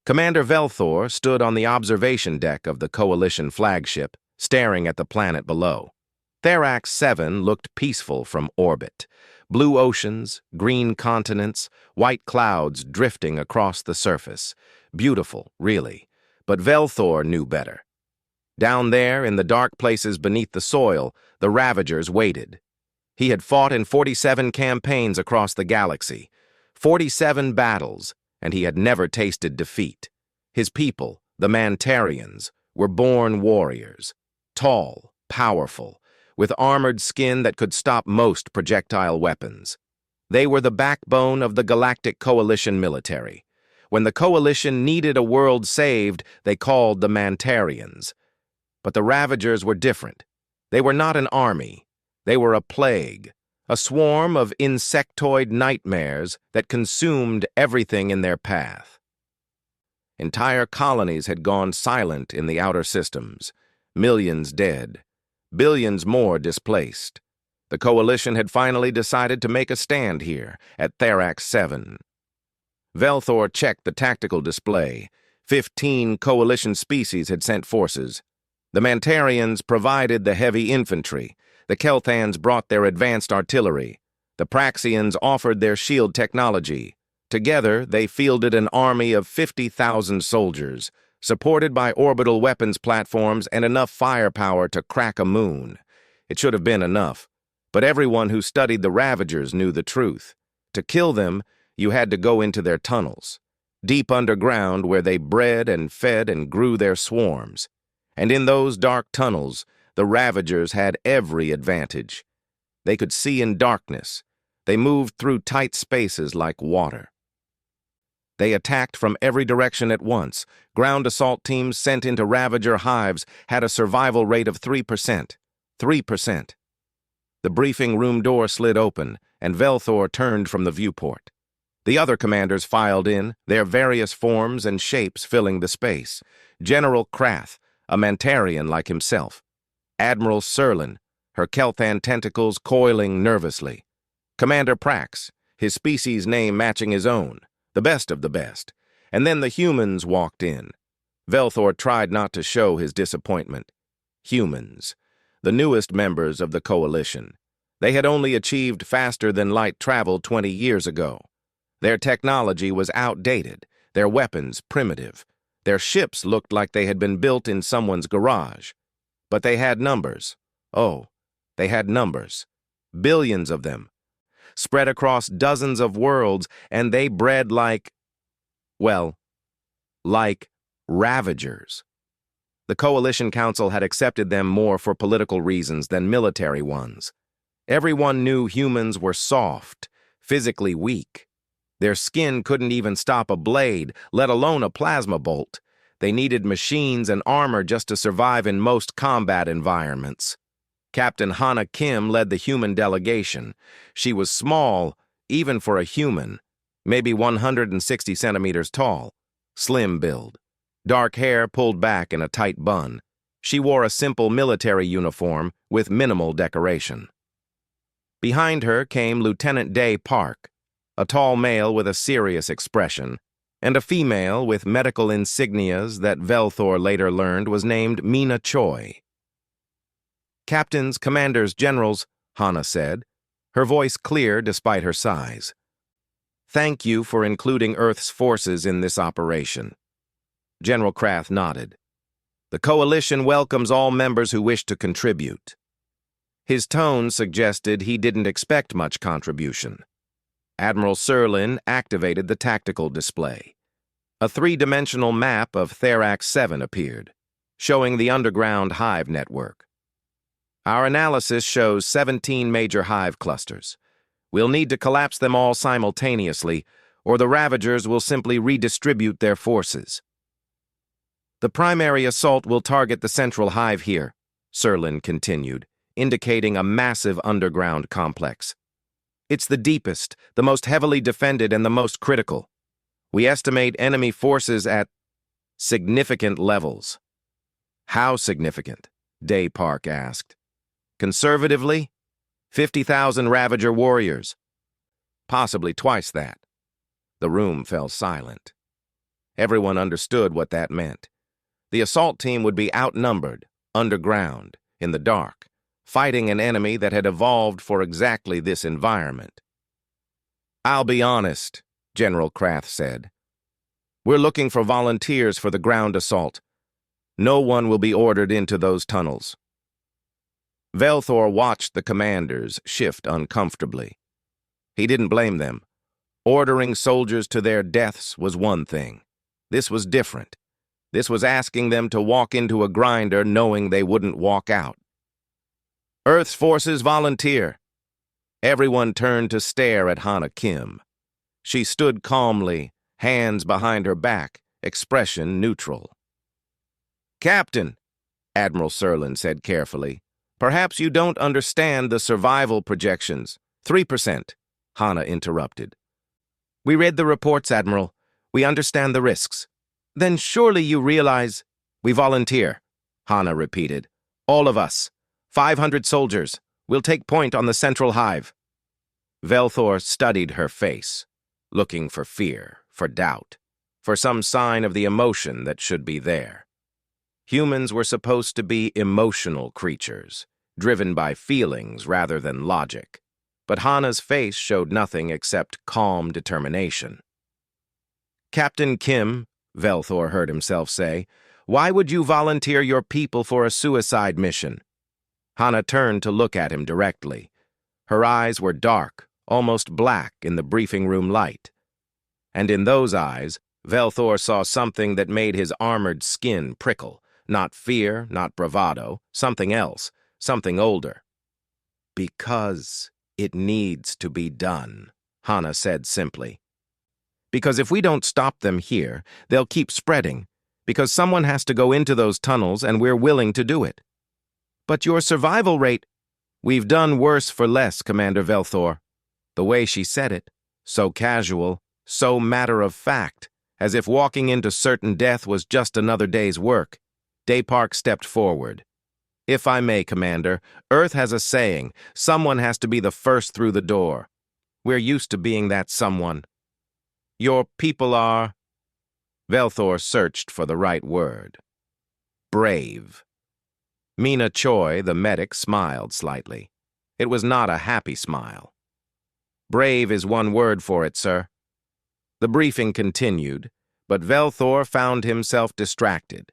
Commander Velthor stood on the observation deck of the Coalition flagship, staring at the planet below. Therax 7 looked peaceful from orbit. Blue oceans, green continents, white clouds drifting across the surface. Beautiful, really. But Velthor knew better. Down there, in the dark places beneath the soil, the Ravagers waited. He had fought in 47 campaigns across the galaxy, 47 battles, and he had never tasted defeat. His people, the Mantarians, were born warriors, tall, powerful, with armored skin that could stop most projectile weapons. They were the backbone of the Galactic Coalition military. When the Coalition needed a world saved, they called the Mantarians. But the Ravagers were different. They were not an army. They were a plague, a swarm of insectoid nightmares that consumed everything in their path. Entire colonies had gone silent in the outer systems, millions dead, billions more displaced. The Coalition had finally decided to make a stand here, at Therax 7. Velthor checked the tactical display. 15 Coalition species had sent forces. The Mantarians provided the heavy infantry. The Kelthans brought their advanced artillery. The Praxians offered their shield technology. Together, they fielded an army of 50,000 soldiers, supported by orbital weapons platforms and enough firepower to crack a moon. It should have been enough, but everyone who studied the Ravagers knew the truth. To kill them, you had to go into their tunnels, deep underground where they bred and fed and grew their swarms. And in those dark tunnels, the Ravagers had every advantage. They could see in darkness. They moved through tight spaces like water. They attacked from every direction at once. Ground assault teams sent into Ravager hives had a survival rate of 3%. 3%. The briefing room door slid open, and Velthor turned from the viewport. The other commanders filed in, their various forms and shapes filling the space. General Krath, a Mantarian like himself. Admiral Serlin, her Kelthan tentacles coiling nervously. Commander Prax, his species name matching his own, the best of the best. And then the humans walked in. Velthor tried not to show his disappointment. Humans, the newest members of the Coalition. They had only achieved faster-than-light travel 20 years ago. Their technology was outdated, their weapons primitive. Their ships looked like they had been built in someone's garage. But they had numbers. Oh, they had numbers. Billions of them. Spread across dozens of worlds, and they bred like Ravagers. The Coalition Council had accepted them more for political reasons than military ones. Everyone knew humans were soft, physically weak. Their skin couldn't even stop a blade, let alone a plasma bolt. They needed machines and armor just to survive in most combat environments. Captain Hana Kim led the human delegation. She was small, even for a human, maybe 160 centimeters tall, slim build. Dark hair pulled back in a tight bun. She wore a simple military uniform with minimal decoration. Behind her came Lieutenant Day Park, a tall male with a serious expression, and a female with medical insignias that Velthor later learned was named Mina Choi. Captains, commanders, generals, Hana said, her voice clear despite her size. Thank you for including Earth's forces in this operation. General Krath nodded. The Coalition welcomes all members who wish to contribute. His tone suggested he didn't expect much contribution. Admiral Serlin activated the tactical display. A three-dimensional map of Therax 7 appeared, showing the underground hive network. Our analysis shows 17 major hive clusters. We'll need to collapse them all simultaneously, or the Ravagers will simply redistribute their forces. The primary assault will target the central hive here, Serlin continued, indicating a massive underground complex. It's the deepest, the most heavily defended, and the most critical. We estimate enemy forces at significant levels. How significant? Day Park asked. Conservatively, 50,000 Ravager warriors. Possibly twice that. The room fell silent. Everyone understood what that meant. The assault team would be outnumbered, underground, in the dark, fighting an enemy that had evolved for exactly this environment. "I'll be honest," General Krath said. "We're looking for volunteers for the ground assault. No one will be ordered into those tunnels." Velthor watched the commanders shift uncomfortably. He didn't blame them. Ordering soldiers to their deaths was one thing. This was different. This was asking them to walk into a grinder knowing they wouldn't walk out. "Earth's forces volunteer." Everyone turned to stare at Hana Kim. She stood calmly, hands behind her back, expression neutral. "Captain," Admiral Serlin said carefully, "perhaps you don't understand the survival projections." 3%, Hana interrupted. "We read the reports, Admiral. We understand the risks." "Then surely you realize—" "We volunteer," Hana repeated. "All of us. 500 soldiers. We'll take point on the central hive." Velthor studied her face, looking for fear, for doubt, for some sign of the emotion that should be there. Humans were supposed to be emotional creatures, driven by feelings rather than logic. But Hana's face showed nothing except calm determination. "Captain Kim," Velthor heard himself say, "why would you volunteer your people for a suicide mission?" Hana turned to look at him directly. Her eyes were dark, almost black in the briefing room light. And in those eyes, Velthor saw something that made his armored skin prickle. Not fear, not bravado, something else, something older. "Because it needs to be done," Hana said simply. "Because if we don't stop them here, they'll keep spreading. Because someone has to go into those tunnels and we're willing to do it." "But your survival rate—" "We've done worse for less, Commander Velthor." The way she said it, so casual, so matter-of-fact, as if walking into certain death was just another day's work. Daypark stepped forward. "If I may, Commander, Earth has a saying, someone has to be the first through the door. We're used to being that someone. Your people are—" Velthor searched for the right word. "Brave." Mina Choi, the medic, smiled slightly. It was not a happy smile. "Brave is one word for it, sir." The briefing continued, but Velthor found himself distracted.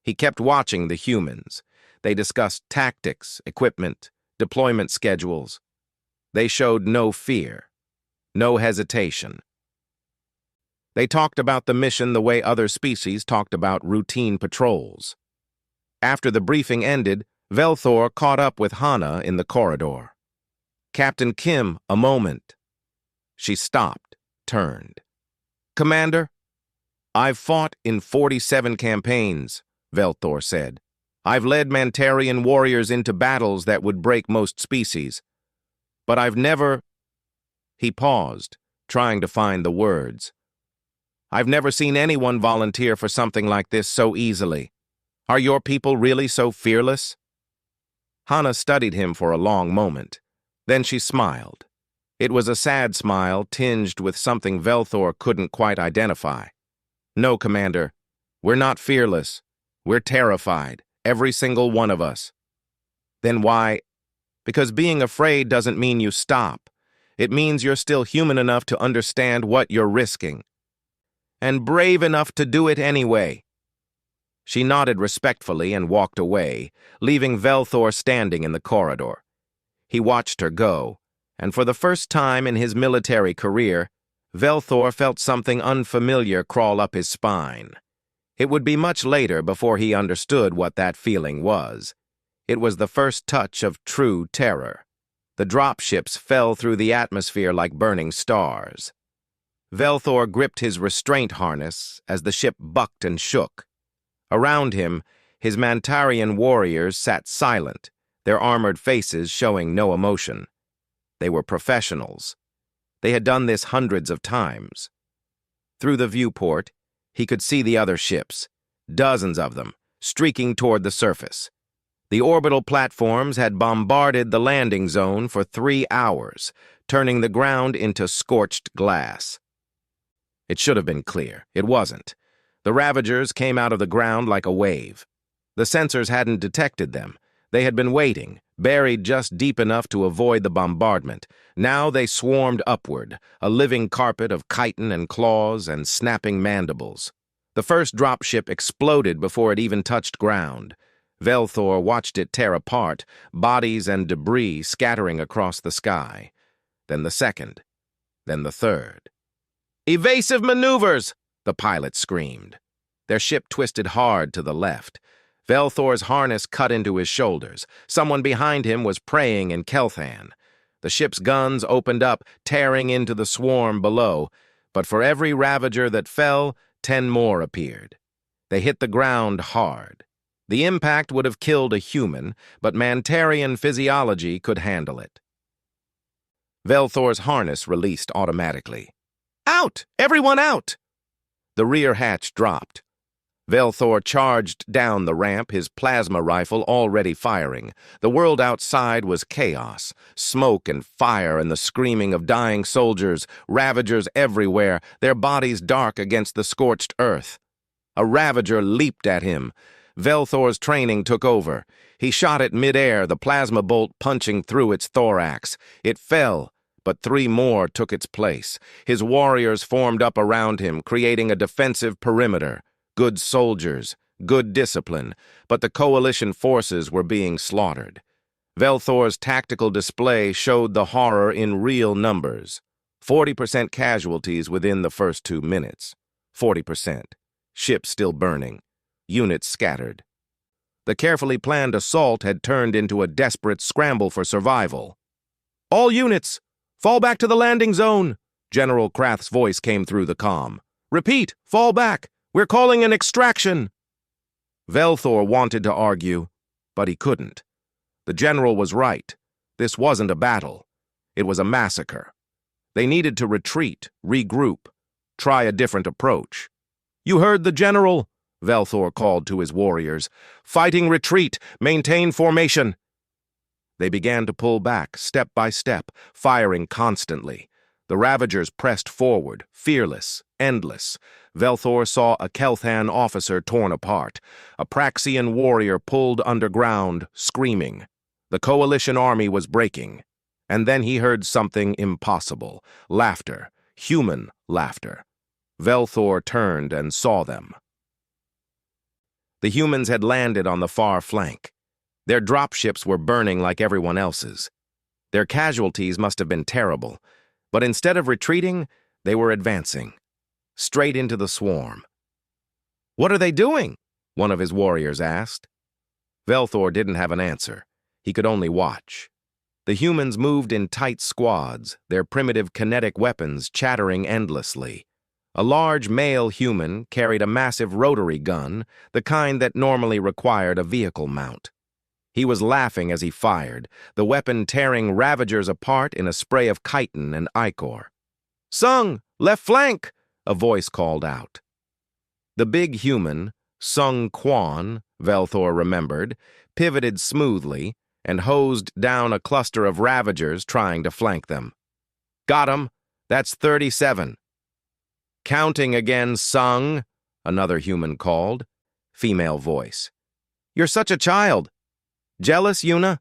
He kept watching the humans. They discussed tactics, equipment, deployment schedules. They showed no fear, no hesitation. They talked about the mission the way other species talked about routine patrols. After the briefing ended, Velthor caught up with Hana in the corridor. "Captain Kim, a moment." She stopped, turned. "Commander?" "I've fought in 47 campaigns," Velthor said. "I've led Mantarian warriors into battles that would break most species. But I've never—" He paused, trying to find the words. "I've never seen anyone volunteer for something like this so easily. Are your people really so fearless?" Hana studied him for a long moment. Then she smiled. It was a sad smile tinged with something Velthor couldn't quite identify. "No, Commander. We're not fearless. We're terrified, every single one of us." "Then why—" "Because being afraid doesn't mean you stop. It means you're still human enough to understand what you're risking. And brave enough to do it anyway." She nodded respectfully and walked away, leaving Velthor standing in the corridor. He watched her go, and for the first time in his military career, Velthor felt something unfamiliar crawl up his spine. It would be much later before he understood what that feeling was. It was the first touch of true terror. The dropships fell through the atmosphere like burning stars. Velthor gripped his restraint harness as the ship bucked and shook. Around him, his Mantarian warriors sat silent, their armored faces showing no emotion. They were professionals. They had done this hundreds of times. Through the viewport, he could see the other ships, dozens of them, streaking toward the surface. The orbital platforms had bombarded the landing zone for 3 hours, turning the ground into scorched glass. It should have been clear. It wasn't. The Ravagers came out of the ground like a wave. The sensors hadn't detected them. They had been waiting, buried just deep enough to avoid the bombardment. Now they swarmed upward, a living carpet of chitin and claws and snapping mandibles. The first dropship exploded before it even touched ground. Velthor watched it tear apart, bodies and debris scattering across the sky. Then the second. Then the third. "Evasive maneuvers!" the pilot screamed. Their ship twisted hard to the left. Velthor's harness cut into his shoulders. Someone behind him was praying in Kelthan. The ship's guns opened up, tearing into the swarm below, but for every Ravager that fell, 10 more appeared. They hit the ground hard. The impact would have killed a human, but Mantarian physiology could handle it. Velthor's harness released automatically. "Out! Everyone out!" The rear hatch dropped. Velthor charged down the ramp, his plasma rifle already firing. The world outside was chaos, smoke and fire and the screaming of dying soldiers, Ravagers everywhere, their bodies dark against the scorched earth. A Ravager leaped at him. Velthor's training took over. He shot it midair, the plasma bolt punching through its thorax. It fell, but 3 more took its place. His warriors formed up around him, creating a defensive perimeter. Good soldiers, good discipline, but the coalition forces were being slaughtered. Velthor's tactical display showed the horror in real numbers. 40% casualties within the first 2 minutes. 40%. Ships still burning. Units scattered. The carefully planned assault had turned into a desperate scramble for survival. "All units, fall back to the landing zone!" General Krath's voice came through the comm. "Repeat, fall back! We're calling an extraction!" Velthor wanted to argue, but he couldn't. The general was right. This wasn't a battle. It was a massacre. They needed to retreat, regroup, try a different approach. "You heard the general," Velthor called to his warriors. "Fighting retreat, maintain formation." They began to pull back, step by step, firing constantly. The Ravagers pressed forward, fearless, endless. Velthor saw a Kelthan officer torn apart. A Praxian warrior pulled underground, screaming. The coalition army was breaking. And then he heard something impossible. Laughter. Human laughter. Velthor turned and saw them. The humans had landed on the far flank. Their dropships were burning like everyone else's. Their casualties must have been terrible. But instead of retreating, they were advancing, straight into the swarm. "What are they doing?" one of his warriors asked. Velthor didn't have an answer. He could only watch. The humans moved in tight squads, their primitive kinetic weapons chattering endlessly. A large male human carried a massive rotary gun, the kind that normally required a vehicle mount. He was laughing as he fired, the weapon tearing Ravagers apart in a spray of chitin and ichor. "Sung, left flank!" a voice called out. The big human, Sung Quan, Velthor remembered, pivoted smoothly and hosed down a cluster of Ravagers trying to flank them. "Got 'em. That's 37. "Counting again, Sung," another human called. Female voice. "You're such a child. Jealous, Yuna?"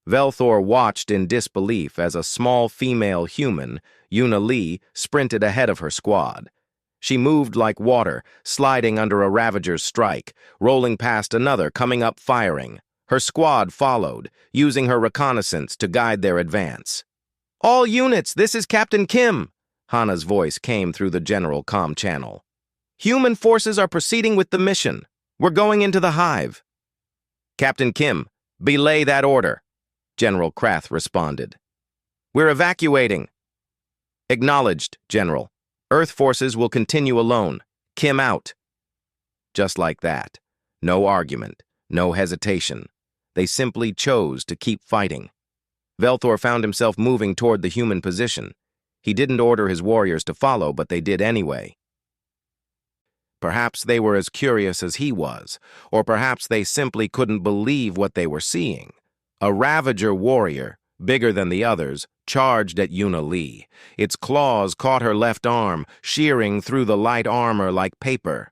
Velthor watched in disbelief as a small female human, Yuna Lee, sprinted ahead of her squad. She moved like water, sliding under a Ravager's strike, rolling past another, coming up firing. Her squad followed, using her reconnaissance to guide their advance. "All units, this is Captain Kim," Hana's voice came through the general comm channel. "Human forces are proceeding with the mission. We're going into the hive." "Captain Kim, belay that order," General Krath responded. "We're evacuating." "Acknowledged, General. Earth forces will continue alone. Kim out." Just like that. No argument, no hesitation. They simply chose to keep fighting. Velthor found himself moving toward the human position. He didn't order his warriors to follow, but they did anyway. Perhaps they were as curious as he was, or perhaps they simply couldn't believe what they were seeing. A Ravager warrior, bigger than the others, charged at Yuna Lee. Its claws caught her left arm, shearing through the light armor like paper.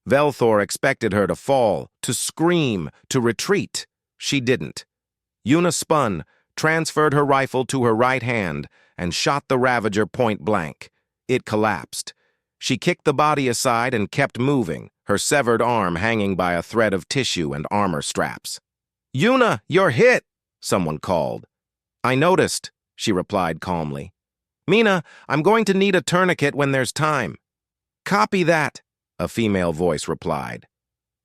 Velthor expected her to fall, to scream, to retreat. She didn't. Yuna spun, transferred her rifle to her right hand, and shot the Ravager point blank. It collapsed. She kicked the body aside and kept moving, her severed arm hanging by a thread of tissue and armor straps. "Yuna, you're hit!" someone called. "I noticed," she replied calmly. "Mina, I'm going to need a tourniquet when there's time." "Copy that," a female voice replied.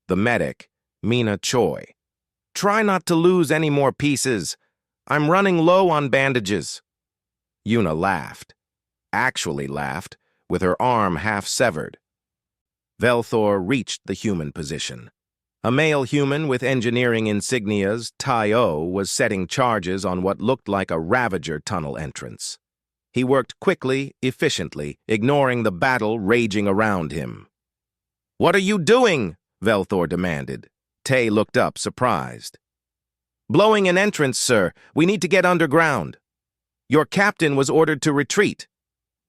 The medic, Mina Choi. "Try not to lose any more pieces. I'm running low on bandages." Yuna laughed. Actually laughed, with her arm half severed. Velthor reached the human position. A male human with engineering insignias, Tai-O, was setting charges on what looked like a Ravager tunnel entrance. He worked quickly, efficiently, ignoring the battle raging around him. "What are you doing?" Velthor demanded. Tay looked up, surprised. "Blowing an entrance, sir. We need to get underground." "Your captain was ordered to retreat."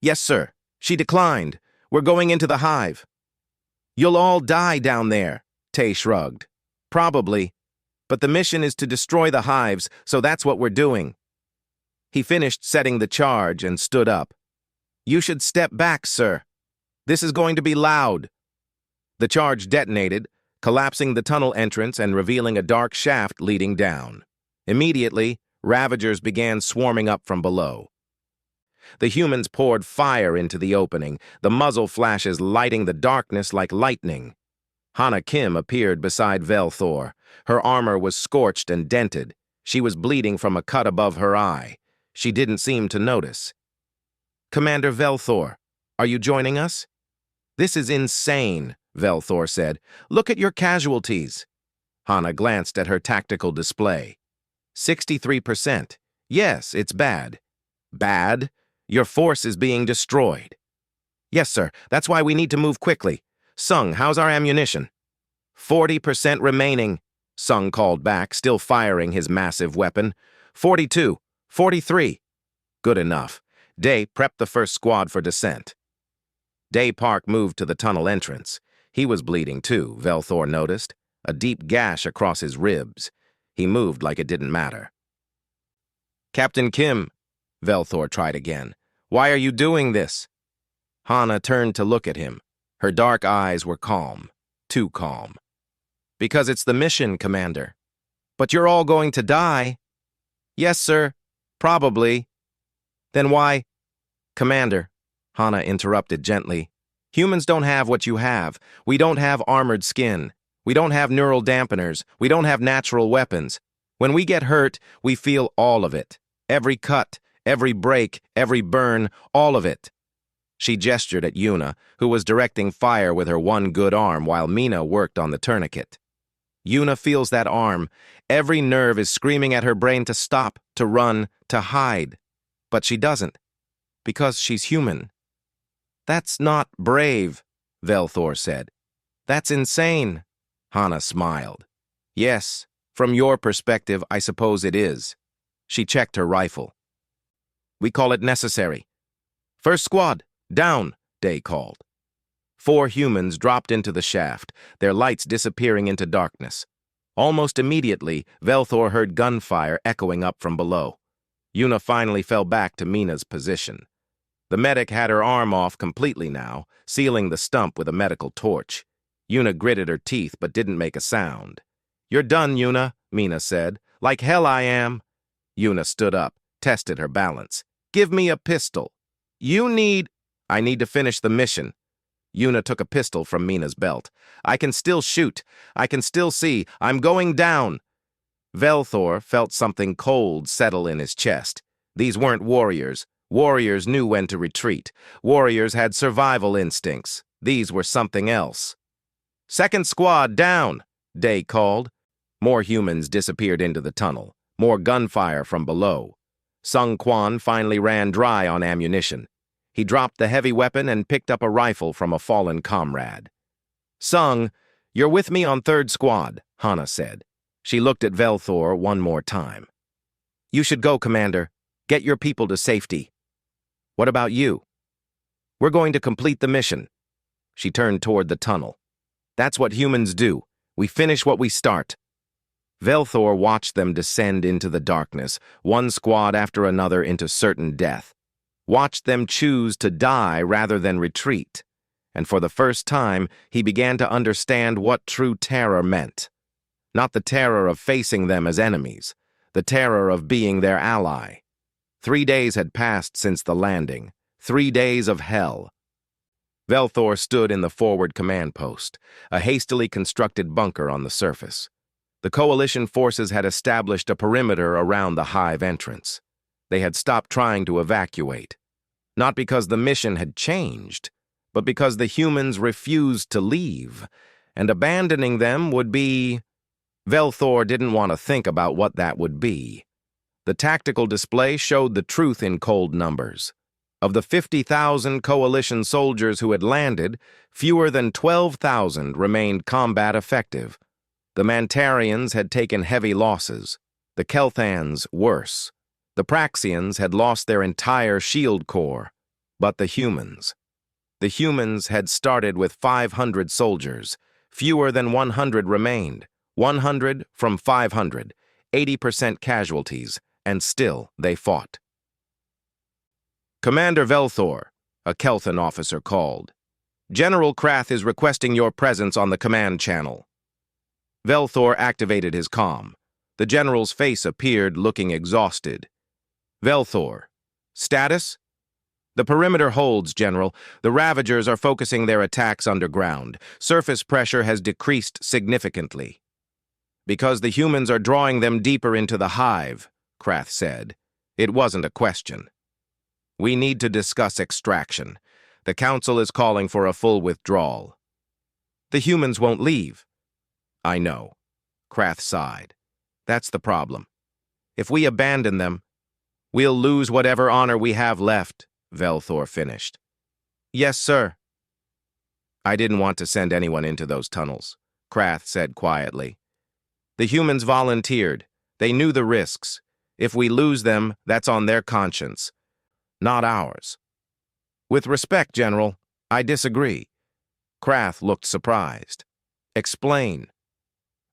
"Yes, sir. She declined. We're going into the hive." "You'll all die down there," Tay shrugged. "Probably. But the mission is to destroy the hives, so that's what we're doing." He finished setting the charge and stood up. "You should step back, sir. This is going to be loud." The charge detonated, collapsing the tunnel entrance and revealing a dark shaft leading down. Immediately, Ravagers began swarming up from below. The humans poured fire into the opening, the muzzle flashes lighting the darkness like lightning. Hana Kim appeared beside Velthor. Her armor was scorched and dented. She was bleeding from a cut above her eye. She didn't seem to notice. "Commander Velthor, are you joining us?" "This is insane," Velthor said. "Look at your casualties." Hana glanced at her tactical display. 63%. Yes, it's bad. Bad? Your force is being destroyed. "Yes, sir. That's why we need to move quickly. Sung, how's our ammunition?" 40% remaining, Sung called back, still firing his massive weapon. 42, 43. Good enough. Day prepped the first squad for descent. Day Park moved to the tunnel entrance. He was bleeding too, Velthor noticed, a deep gash across his ribs. He moved like it didn't matter. "Captain Kim," Velthor tried again. "Why are you doing this?" Hana turned to look at him. Her dark eyes were calm, too calm. "Because it's the mission, Commander." "But you're all going to die." "Yes, sir. Probably." "Then why—" "Commander," Hana interrupted gently, "humans don't have what you have. We don't have armored skin. We don't have neural dampeners. We don't have natural weapons. When we get hurt, we feel all of it. Every cut, every break, every burn, all of it." She gestured at Yuna, who was directing fire with her one good arm while Mina worked on the tourniquet. Yuna feels that arm. Every nerve is screaming at her brain to stop, to run, to hide. But she doesn't, because she's human. "That's not brave," Velthor said. "That's insane." Hana smiled. "Yes, from your perspective, I suppose it is." She checked her rifle. "We call it necessary." "First squad, down," Day called. 4 humans dropped into the shaft, their lights disappearing into darkness. Almost immediately, Velthor heard gunfire echoing up from below. Yuna finally fell back to Mina's position. The medic had her arm off completely now, sealing the stump with a medical torch. Yuna gritted her teeth but didn't make a sound. "You're done, Yuna," Mina said. "Like hell I am." Yuna stood up, tested her balance. "Give me a pistol." "I need to finish the mission." Yuna took a pistol from Mina's belt. "I can still shoot. I can still see. I'm going down." Velthor felt something cold settle in his chest. These weren't warriors. Warriors knew when to retreat. Warriors had survival instincts. These were something else. "Second squad, down," Day called. More humans disappeared into the tunnel. More gunfire from below. Sung Quan finally ran dry on ammunition. He dropped the heavy weapon and picked up a rifle from a fallen comrade. "Sung, you're with me on third squad," Hana said. She looked at Velthor one more time. "You should go, Commander. Get your people to safety." "What about you?" "We're going to complete the mission." She turned toward the tunnel. That's what humans do. We finish what we start. Velthor watched them descend into the darkness, one squad after another into certain death. Watched them choose to die rather than retreat. And for the first time, he began to understand what true terror meant. Not the terror of facing them as enemies, the terror of being their ally. 3 days had passed since the landing, 3 days of hell. Velthor stood in the forward command post, a hastily constructed bunker on the surface. The coalition forces had established a perimeter around the hive entrance. They had stopped trying to evacuate. Not because the mission had changed, but because the humans refused to leave, and abandoning them would be... Velthor didn't want to think about what that would be. The tactical display showed the truth in cold numbers. Of the 50,000 coalition soldiers who had landed, fewer than 12,000 remained combat effective. The Mantarians had taken heavy losses, the Kelthans worse. The Praxians had lost their entire shield corps, but the humans had started with 500 soldiers. Fewer than 100 remained. 100 from 500, 80% casualties, and still they fought. Commander Velthor, a Kelthan officer called. General Krath is requesting your presence on the command channel. Velthor activated his comm. The general's face appeared, looking exhausted. Velthor. Status? The perimeter holds, General. The Ravagers are focusing their attacks underground. Surface pressure has decreased significantly. Because the humans are drawing them deeper into the hive, Krath said. It wasn't a question. We need to discuss extraction. The Council is calling for a full withdrawal. The humans won't leave. I know. Krath sighed. That's the problem. If we abandon them, we'll lose whatever honor we have left, Velthor finished. Yes, sir. I didn't want to send anyone into those tunnels, Krath said quietly. The humans volunteered. They knew the risks. If we lose them, that's on their conscience, not ours. With respect, General, I disagree. Krath looked surprised. Explain.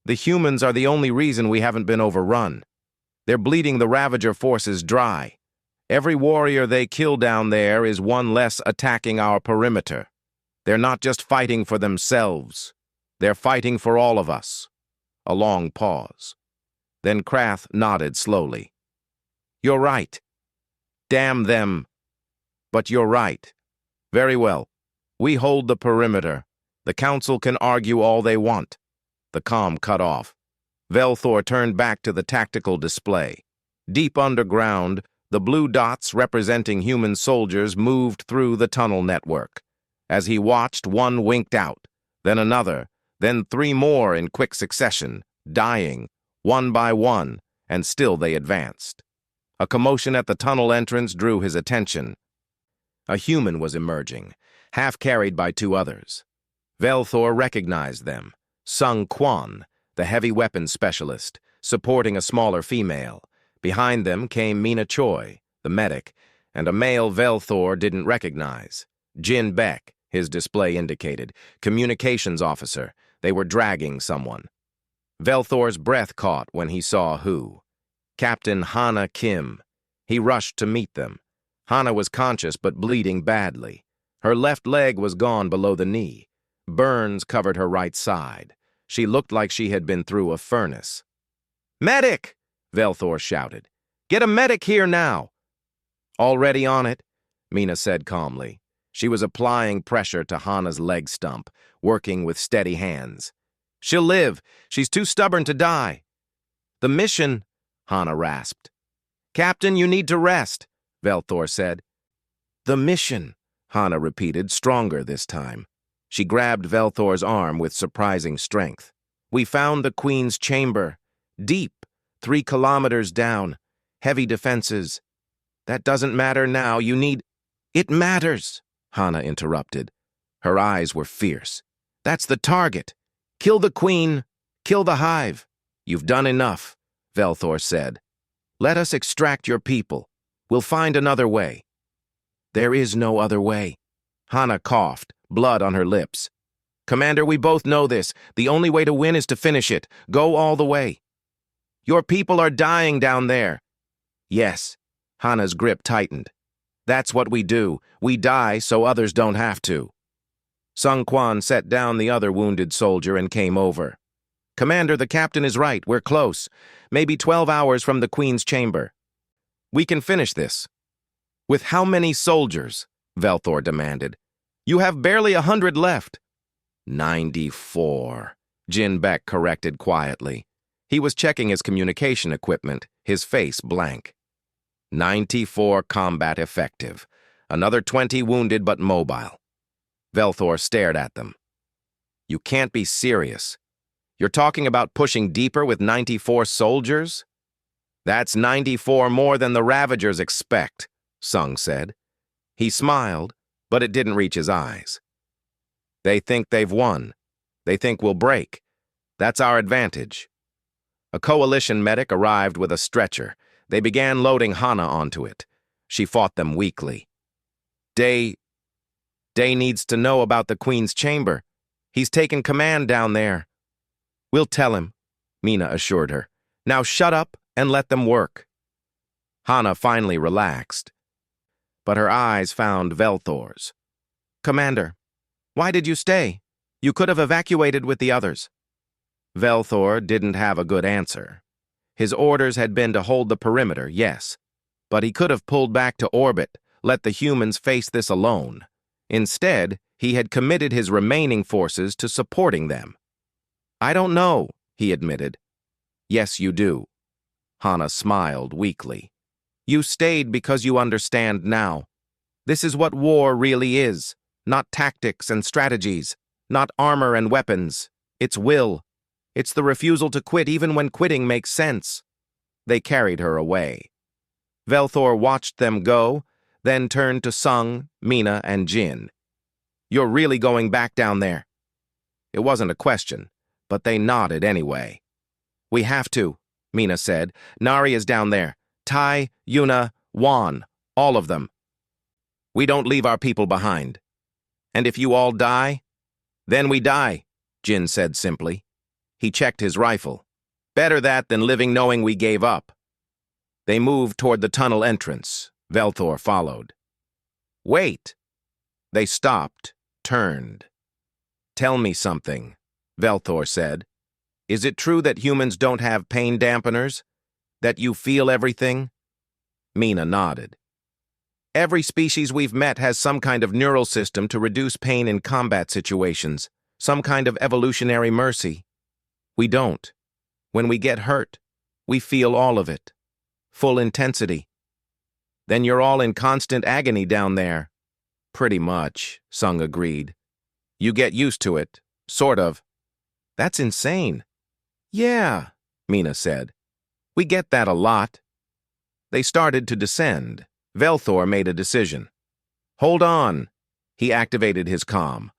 The humans are the only reason we haven't been overrun. They're bleeding the Ravager forces dry. Every warrior they kill down there is one less attacking our perimeter. They're not just fighting for themselves. They're fighting for all of us. A long pause. Then Krath nodded slowly. You're right. Damn them. But you're right. Very well. We hold the perimeter. The Council can argue all they want. The comm cut off. Velthor turned back to the tactical display. Deep underground, the blue dots representing human soldiers moved through the tunnel network. As he watched, one winked out, then another, then 3 more in quick succession, dying, one by one, and still they advanced. A commotion at the tunnel entrance drew his attention. A human was emerging, half carried by 2 others. Velthor recognized them. Sung Quan, the heavy weapons specialist, supporting a smaller female. Behind them came Mina Choi, the medic, and a male Velthor didn't recognize. Jin Beck, his display indicated, communications officer. They were dragging someone. Velthor's breath caught when he saw who. Captain Hana Kim. He rushed to meet them. Hana was conscious but bleeding badly. Her left leg was gone below the knee. Burns covered her right side. She looked like she had been through a furnace. Medic! Velthor shouted. Get a medic here now! Already on it, Mina said calmly. She was applying pressure to Hana's leg stump, working with steady hands. She'll live. She's too stubborn to die. The mission, Hana rasped. Captain, you need to rest, Velthor said. The mission, Hana repeated, stronger this time. She grabbed Velthor's arm with surprising strength. We found the Queen's chamber. Deep, 3 kilometers down. Heavy defenses. That doesn't matter now. You need... It matters, Hana interrupted. Her eyes were fierce. That's the target. Kill the Queen. Kill the hive. You've done enough, Velthor said. Let us extract your people. We'll find another way. There is no other way. Hana coughed, blood on her lips. Commander, we both know this. The only way to win is to finish it. Go all the way. Your people are dying down there. Yes. Hana's grip tightened. That's what we do. We die so others don't have to. Sung Quan set down the other wounded soldier and came over. Commander, the captain is right. We're close. Maybe 12 hours from the Queen's chamber. We can finish this. With how many soldiers? Velthor demanded. You have barely 100 left. 94, Jin Beck corrected quietly. He was checking his communication equipment, his face blank. 94 combat effective. Another 20 wounded but mobile. Velthor stared at them. You can't be serious. You're talking about pushing deeper with 94 soldiers? That's 94 more than the Ravagers expect, Sung said. He smiled, but it didn't reach his eyes. They think they've won. They think we'll break. That's our advantage. A coalition medic arrived with a stretcher. They began loading Hana onto it. She fought them weakly. Day needs to know about the Queen's chamber. He's taken command down there. We'll tell him, Mina assured her. Now shut up and let them work. Hana finally relaxed, but her eyes found Velthor's. Commander, why did you stay? You could have evacuated with the others. Velthor didn't have a good answer. His orders had been to hold the perimeter, yes, but he could have pulled back to orbit, let the humans face this alone. Instead, he had committed his remaining forces to supporting them. I don't know, he admitted. Yes, you do. Hana smiled weakly. You stayed because you understand now. This is what war really is. Not tactics and strategies, not armor and weapons. It's will. It's the refusal to quit even when quitting makes sense. They carried her away. Velthor watched them go, then turned to Sung, Mina, and Jin. You're really going back down there? It wasn't a question, but they nodded anyway. We have to, Mina said. Nari is down there. Tai, Yuna, Wan, all of them. We don't leave our people behind. And if you all die, then we die, Jin said simply. He checked his rifle. Better that than living knowing we gave up. They moved toward the tunnel entrance. Velthor followed. Wait! They stopped, turned. Tell me something, Velthor said. Is it true that humans don't have pain dampeners? That you feel everything? Mina nodded. Every species we've met has some kind of neural system to reduce pain in combat situations, some kind of evolutionary mercy. We don't. When we get hurt, we feel all of it. Full intensity. Then you're all in constant agony down there. Pretty much, Sung agreed. You get used to it, sort of. That's insane. Yeah, Mina said. We get that a lot. They started to descend. Velthor made a decision. Hold on. He activated his comm.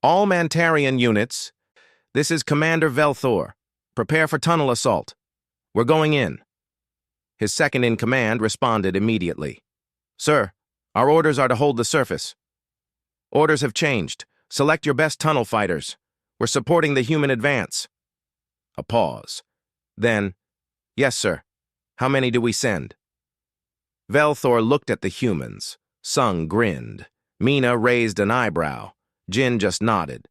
All Mantarian units. This is Commander Velthor. Prepare for tunnel assault. We're going in. His second-in-command responded immediately. Sir, our orders are to hold the surface. Orders have changed. Select your best tunnel fighters. We're supporting the human advance. A pause. Then, yes, sir. How many do we send? Velthor looked at the humans. Sung grinned. Mina raised an eyebrow. Jin just nodded.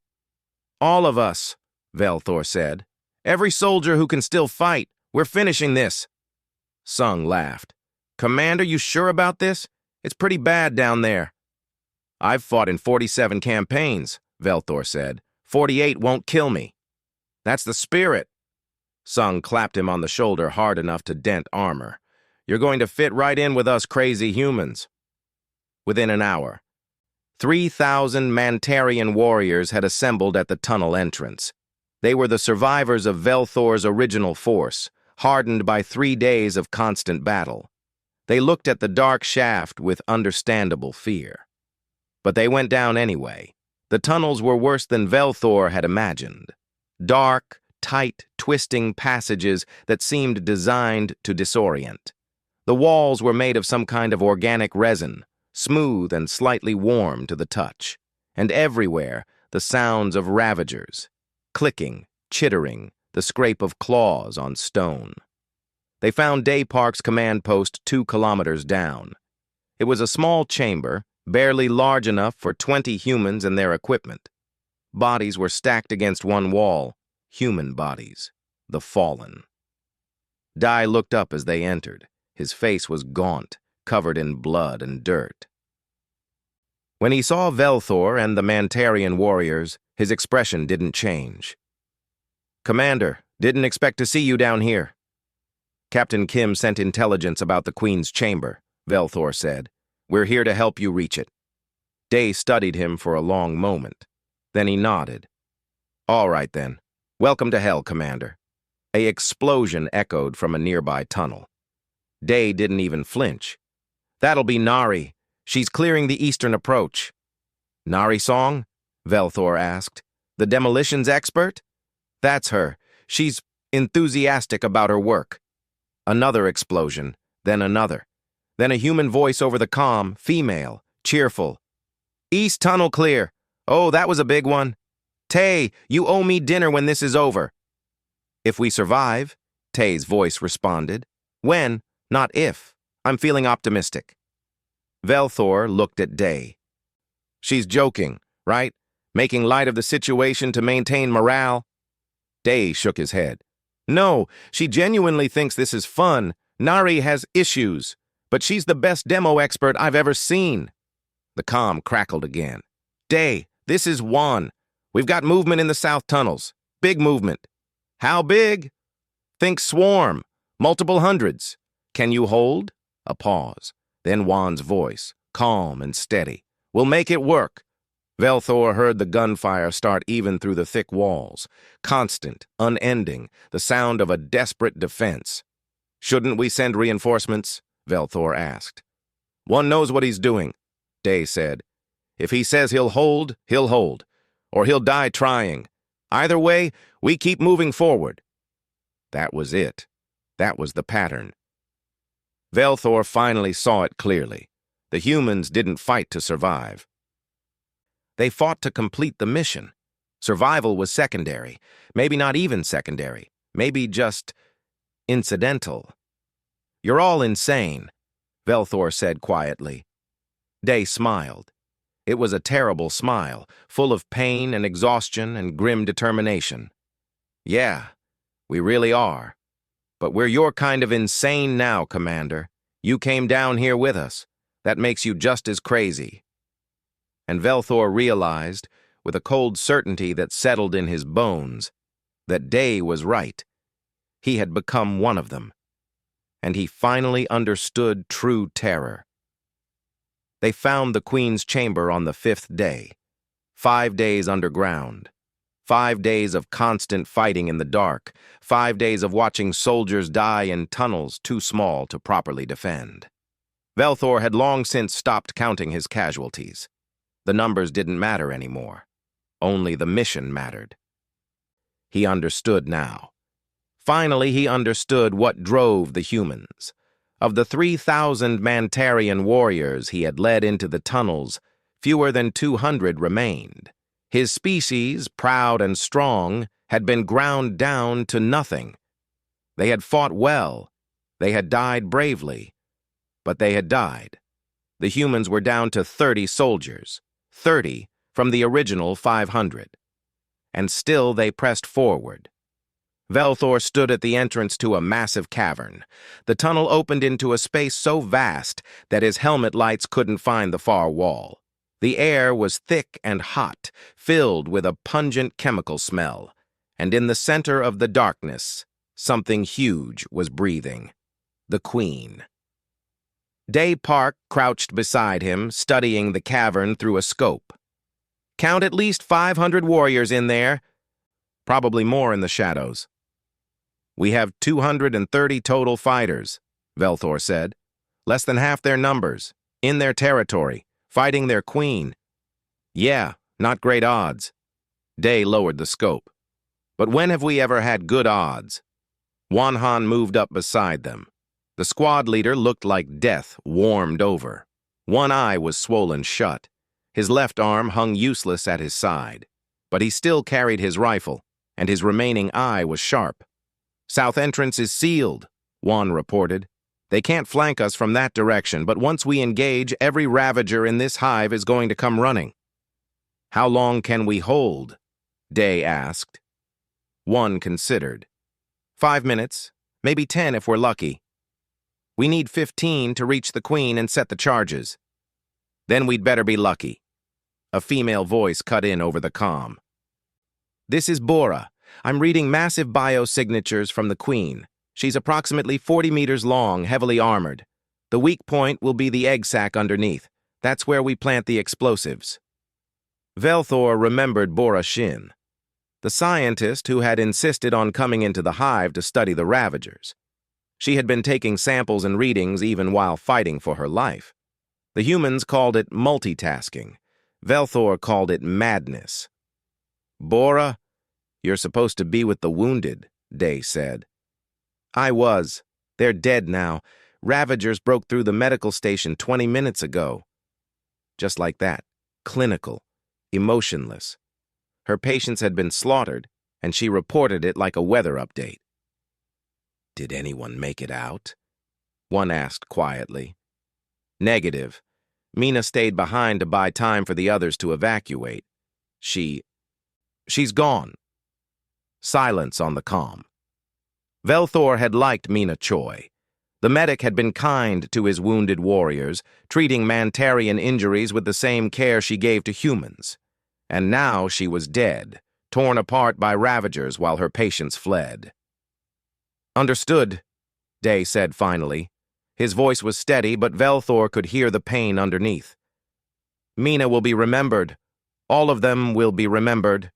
All of us, Velthor said. Every soldier who can still fight. We're finishing this. Sung laughed. Commander, you sure about this? It's pretty bad down there. I've fought in 47 campaigns, Velthor said. 48 won't kill me. That's the spirit. Sung clapped him on the shoulder hard enough to dent armor. You're going to fit right in with us crazy humans. Within an hour, 3,000 Mantarian warriors had assembled at the tunnel entrance. They were the survivors of Velthor's original force, hardened by 3 days of constant battle. They looked at the dark shaft with understandable fear. But they went down anyway. The tunnels were worse than Velthor had imagined. Dark, tight, twisting passages that seemed designed to disorient. The walls were made of some kind of organic resin, smooth and slightly warm to the touch. And everywhere, the sounds of ravagers, clicking, chittering, the scrape of claws on stone. They found Day Park's command post 2 kilometers down. It was a small chamber, barely large enough for 20 humans and their equipment. Bodies were stacked against one wall, human bodies, the fallen. Dai looked up as they entered. His face was gaunt, covered in blood and dirt. When he saw Velthor and the Mantarian warriors, his expression didn't change. "Commander, didn't expect to see you down here." "Captain Kim sent intelligence about the Queen's chamber," Velthor said. "We're here to help you reach it." Day studied him for a long moment. Then he nodded. "All right, then. Welcome to Hell, Commander." An explosion echoed from a nearby tunnel. Day didn't even flinch. "That'll be Nari. She's clearing the eastern approach." "Nari Song?" Velthor asked. "The demolitions expert?" "That's her. She's enthusiastic about her work." Another explosion, then another. Then a human voice over the comm, female, cheerful. "East tunnel clear. Oh, that was a big one. Tay, you owe me dinner when this is over." "If we survive," Tay's voice responded. "When, not if. I'm feeling optimistic." Velthor looked at Day. "She's joking, right? Making light of the situation to maintain morale?" Day shook his head. "No, she genuinely thinks this is fun. Nari has issues, but she's the best demo expert I've ever seen." The comm crackled again. "Day, this is Juan. We've got movement in the south tunnels. Big movement." "How big?" "Think swarm. Multiple hundreds." "Can you hold?" A pause. Then Juan's voice, calm and steady. "We'll make it work." Velthor heard the gunfire start even through the thick walls. Constant, unending, the sound of a desperate defense. "Shouldn't we send reinforcements?" Velthor asked. "One knows what he's doing," Day said. "If he says he'll hold, or he'll die trying. Either way, we keep moving forward." That was it. That was the pattern. Velthor finally saw it clearly. The humans didn't fight to survive. They fought to complete the mission. Survival was secondary, maybe not even secondary, maybe just incidental. "You're all insane," Velthor said quietly. Day smiled. It was a terrible smile, full of pain and exhaustion and grim determination. "Yeah, we really are. But we're your kind of insane now, Commander. You came down here with us. That makes you just as crazy." And Velthor realized, with a cold certainty that settled in his bones, that Day was right. He had become one of them. And he finally understood true terror. They found the Queen's chamber on the 5th day. 5 days underground. 5 days of constant fighting in the dark. 5 days of watching soldiers die in tunnels too small to properly defend. Velthor had long since stopped counting his casualties. The numbers didn't matter anymore. Only the mission mattered. He understood now. Finally, he understood what drove the humans. Of the 3,000 Mantarian warriors he had led into the tunnels, fewer than 200 remained. His species, proud and strong, had been ground down to nothing. They had fought well. They had died bravely. But they had died. The humans were down to 30 soldiers. 30 from the original 500. And still they pressed forward. Velthor stood at the entrance to a massive cavern. The tunnel opened into a space so vast that his helmet lights couldn't find the far wall. The air was thick and hot, filled with a pungent chemical smell, and in the center of the darkness, something huge was breathing. The Queen. Day Park crouched beside him, studying the cavern through a scope. "Count at least 500 warriors in there. Probably more in the shadows." "We have 230 total fighters," Velthor said. "Less than half their numbers, in their territory, fighting their queen." "Yeah, not great odds." Day lowered the scope. "But when have we ever had good odds?" Wanhan moved up beside them. The squad leader looked like death warmed over. One eye was swollen shut. His left arm hung useless at his side. but he still carried his rifle, and his remaining eye was sharp. "South entrance is sealed," Juan reported. "They can't flank us from that direction, but once we engage, every Ravager in this hive is going to come running." "How long can we hold?" Day asked. Juan considered. 5 minutes, maybe 10 if we're lucky. We need 15 to reach the Queen and set the charges. Then we'd better be lucky. A female voice cut in over the comm. "This is Bora. I'm reading massive biosignatures from the Queen. She's approximately 40 meters long, heavily armored. The weak point will be the egg sac underneath. That's where we plant the explosives." Velthor remembered Bora Shin, the scientist who had insisted on coming into the hive to study the Ravagers. She had been taking samples and readings even while fighting for her life. The humans called it multitasking. Velthor called it madness. "Bora, you're supposed to be with the wounded," Day said. "I was. They're dead now. Ravagers broke through the medical station 20 minutes ago." Just like that. Clinical. Emotionless. Her patients had been slaughtered, and she reported it like a weather update. "Did anyone make it out?" One asked quietly. "Negative. Mina stayed behind to buy time for the others to evacuate. She's gone." Silence on the comm. Velthor had liked Mina Choi. The medic had been kind to his wounded warriors, treating Mantarian injuries with the same care she gave to humans. And now she was dead, torn apart by Ravagers while her patients fled. "Understood," Day said finally. His voice was steady, but Velthor could hear the pain underneath. "Mina will be remembered. All of them will be remembered."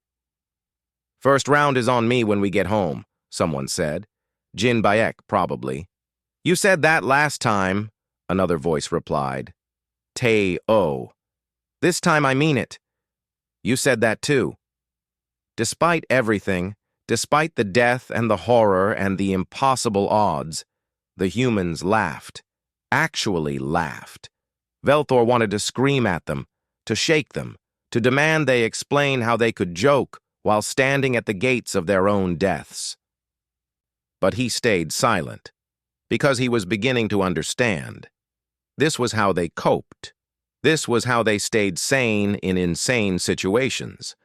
"First round is on me when we get home," someone said. Jin Bayek, probably. "You said that last time," another voice replied. Tay-O. "This time I mean it." "You said that too." Despite everything, despite the death and the horror and the impossible odds, the humans laughed. Actually laughed. Velthor wanted to scream at them, to shake them, to demand they explain how they could joke while standing at the gates of their own deaths. But he stayed silent, because he was beginning to understand. This was how they coped. This was how they stayed sane in insane situations.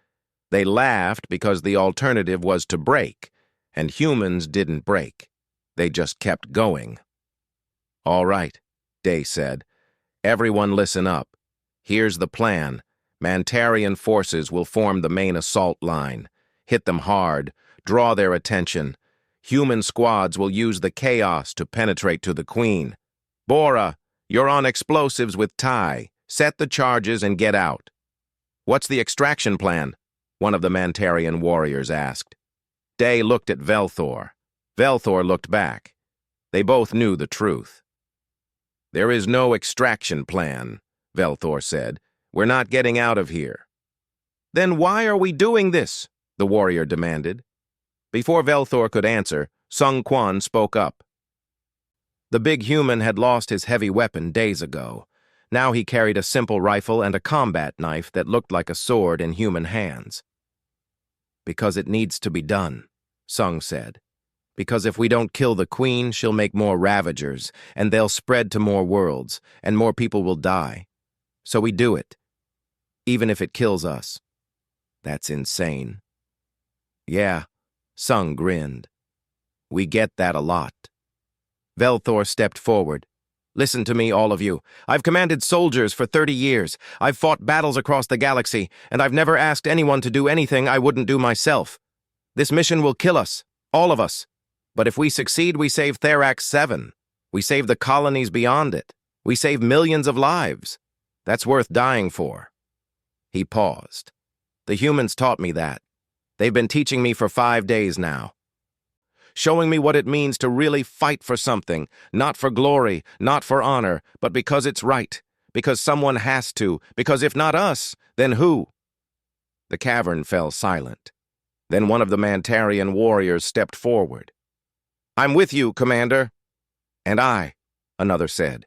They laughed because the alternative was to break, and humans didn't break. They just kept going. "All right," Day said. "Everyone listen up. Here's the plan. Mantarian forces will form the main assault line. Hit them hard. Draw their attention. Human squads will use the chaos to penetrate to the Queen. Bora, you're on explosives with Tai. Set the charges and get out." "What's the extraction plan?" one of the Mantarian warriors asked. Day looked at Velthor. Velthor looked back. They both knew the truth. "There is no extraction plan," Velthor said. "We're not getting out of here." "Then why are we doing this?" the warrior demanded. Before Velthor could answer, Sung Quan spoke up. The big human had lost his heavy weapon days ago. Now he carried a simple rifle and a combat knife that looked like a sword in human hands. "Because it needs to be done," Sung said. "Because if we don't kill the Queen, she'll make more Ravagers, and they'll spread to more worlds, and more people will die. So we do it. Even if it kills us." "That's insane." "Yeah," Sung grinned. "We get that a lot." Velthor stepped forward. "Listen to me, all of you. I've commanded soldiers for 30 years. I've fought battles across the galaxy, and I've never asked anyone to do anything I wouldn't do myself. This mission will kill us, all of us. But if we succeed, we save Therax 7. We save the colonies beyond it. We save millions of lives. That's worth dying for." He paused. "The humans taught me that. They've been teaching me for 5 days now. Showing me what it means to really fight for something, not for glory, not for honor, but because it's right, because someone has to, because if not us, then who?" The cavern fell silent. Then one of the Mantarian warriors stepped forward. "I'm with you, Commander." "And I," another said.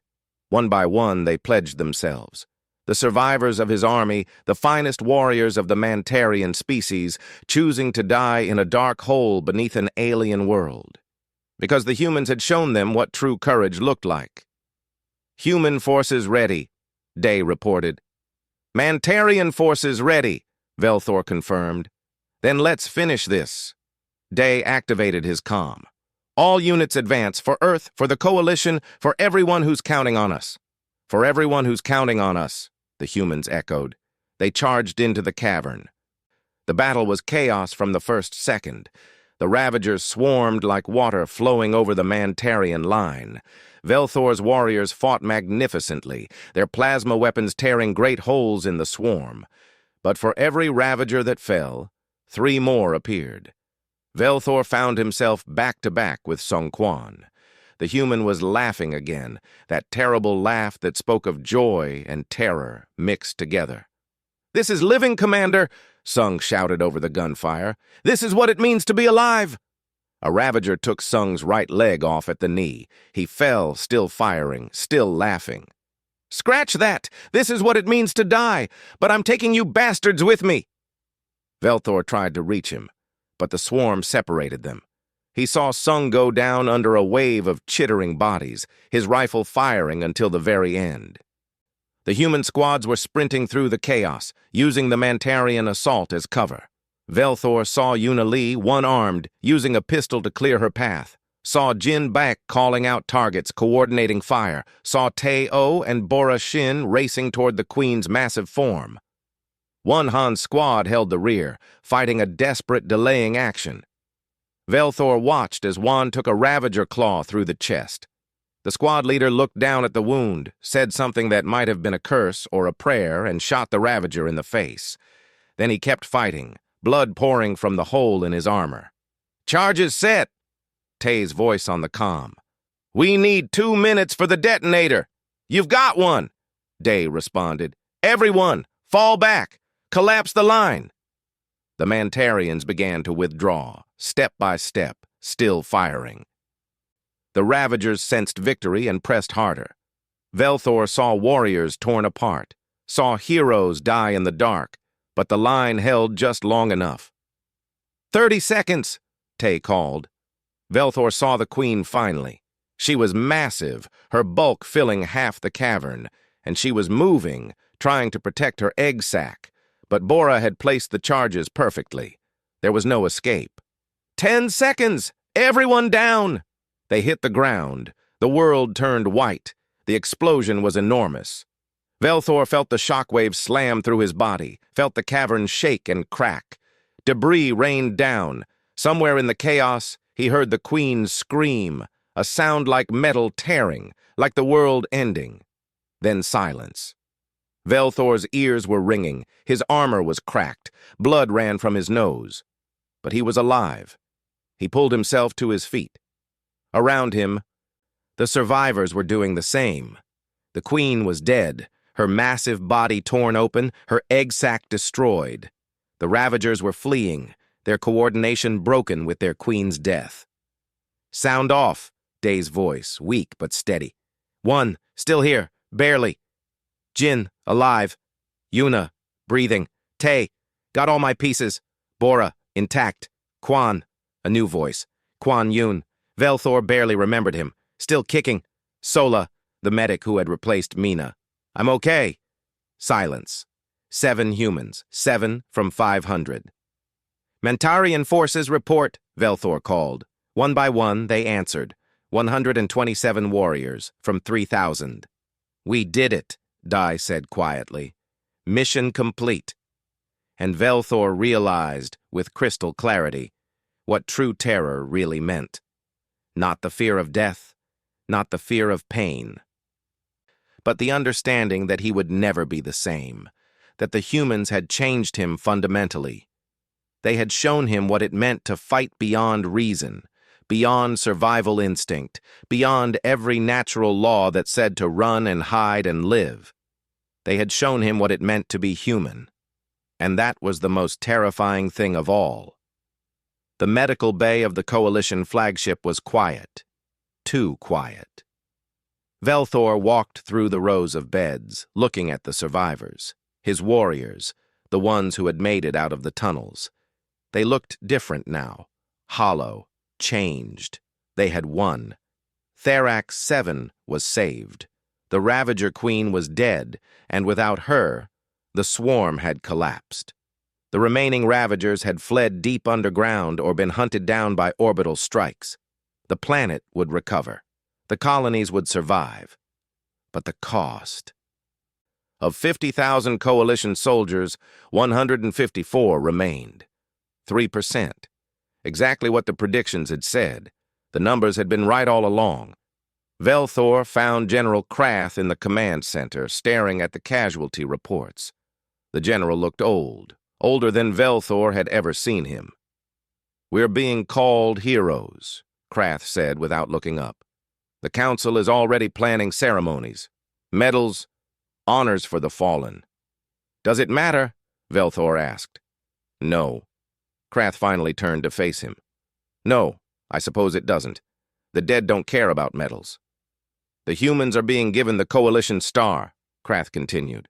One by one, they pledged themselves. The survivors of his army, the finest warriors of the Mantarian species, choosing to die in a dark hole beneath an alien world. Because the humans had shown them what true courage looked like. "Human forces ready," Day reported. "Mantarian forces ready," Velthor confirmed. "Then let's finish this." Day activated his comm. "All units advance, for Earth, for the Coalition, for everyone who's counting on us." "For everyone who's counting on us," the humans echoed. They charged into the cavern. The battle was chaos from the first second. The Ravagers swarmed like water flowing over the Mantarian line. Velthor's warriors fought magnificently, their plasma weapons tearing great holes in the swarm. But for every Ravager that fell, 3 more appeared. Velthor found himself back-to-back with Sung Quan. The human was laughing again, that terrible laugh that spoke of joy and terror mixed together. "This is living, Commander!" Sung shouted over the gunfire. "This is what it means to be alive!" A Ravager took Sung's right leg off at the knee. He fell, still firing, still laughing. "Scratch that! This is what it means to die! But I'm taking you bastards with me!" Velthor tried to reach him, but the swarm separated them. He saw Sung go down under a wave of chittering bodies, his rifle firing until the very end. The human squads were sprinting through the chaos, using the Mantarian assault as cover. Velthor saw Yuna Lee, one-armed, using a pistol to clear her path. Saw Jin Bak calling out targets, coordinating fire. Saw Tae-O and Bora Shin racing toward the Queen's massive form. One Han squad held the rear, fighting a desperate, delaying action. Velthor watched as Wan took a Ravager claw through the chest. The squad leader looked down at the wound, said something that might have been a curse or a prayer, and shot the Ravager in the face. Then he kept fighting, blood pouring from the hole in his armor. "Charges set!" Tae's voice on the comm. "We need 2 minutes for the detonator." "You've got one," Day responded. "Everyone, fall back! Collapse the line!" The Mantarians began to withdraw, step by step, still firing. The Ravagers sensed victory and pressed harder. Velthor saw warriors torn apart, saw heroes die in the dark, but the line held just long enough. 30 seconds, Tae called. Velthor saw the Queen finally. She was massive, her bulk filling half the cavern, and she was moving, trying to protect her egg sac, but Bora had placed the charges perfectly. There was no escape. 10 seconds! Everyone down! They hit the ground. The world turned white. The explosion was enormous. Velthor felt the shockwave slam through his body, felt the cavern shake and crack. Debris rained down. Somewhere in the chaos, he heard the Queen scream, a sound like metal tearing, like the world ending. Then silence. Velthor's ears were ringing, his armor was cracked, blood ran from his nose. But he was alive. He pulled himself to his feet. Around him, the survivors were doing the same. The Queen was dead, her massive body torn open, her egg sac destroyed. The Ravagers were fleeing, their coordination broken with their Queen's death. "Sound off," Day's voice, weak but steady. "1, still here, barely. Jin, alive. Yuna, breathing. Tae, got all my pieces. Bora, intact. Quan," a new voice. "Quan Yun." Velthor barely remembered him. "Still kicking." Sola, the medic who had replaced Mina. "I'm okay." Silence. 7 humans, 7 from 500. "Mantarian forces report," Velthor called. One by one, they answered. 127 warriors from 3,000. "We did it," Dai said quietly. "Mission complete." And Velthor realized, with crystal clarity, what true terror really meant. Not the fear of death, not the fear of pain, but the understanding that he would never be the same, that the humans had changed him fundamentally. They had shown him what it meant to fight beyond reason, beyond survival instinct, beyond every natural law that said to run and hide and live. They had shown him what it meant to be human. And that was the most terrifying thing of all. The medical bay of the Coalition flagship was quiet, too quiet. Velthor walked through the rows of beds, looking at the survivors, his warriors, the ones who had made it out of the tunnels. They looked different now, hollow, changed. They had won. Therax 7 was saved. The Ravager Queen was dead, and without her, the swarm had collapsed. The remaining Ravagers had fled deep underground or been hunted down by orbital strikes. The planet would recover. The colonies would survive. But the cost. Of 50,000 coalition soldiers, 154 remained. 3%. Exactly what the predictions had said. The numbers had been right all along. Velthor found General Krath in the command center, staring at the casualty reports. The general looked old, older than Velthor had ever seen him. "We're being called heroes," Krath said without looking up. "The council is already planning ceremonies, medals, honors for the fallen." "Does it matter?" Velthor asked. "No." Krath finally turned to face him. "No, I suppose it doesn't. The dead don't care about medals." "The humans are being given the Coalition Star," Krath continued.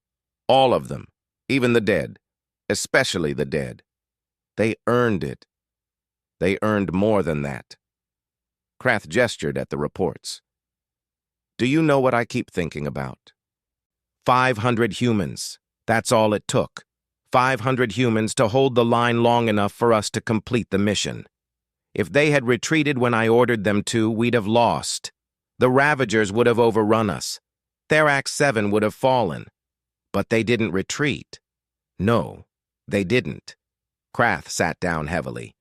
"All of them, even the dead, especially the dead. They earned it. They earned more than that." Krath gestured at the reports. "Do you know what I keep thinking about? 500 humans. That's all it took. 500 humans to hold the line long enough for us to complete the mission. If they had retreated when I ordered them to, we'd have lost. The Ravagers would have overrun us. Therax 7 would have fallen. But they didn't retreat. No, they didn't." Krath sat down heavily.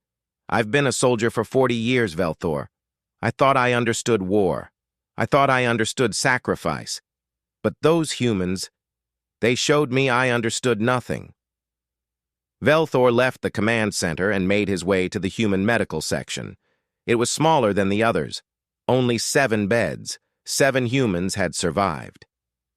"I've been a soldier for 40 years, Velthor. I thought I understood war. I thought I understood sacrifice. But those humans, they showed me I understood nothing." Velthor left the command center and made his way to the human medical section. It was smaller than the others. Only 7 beds. 7 humans had survived.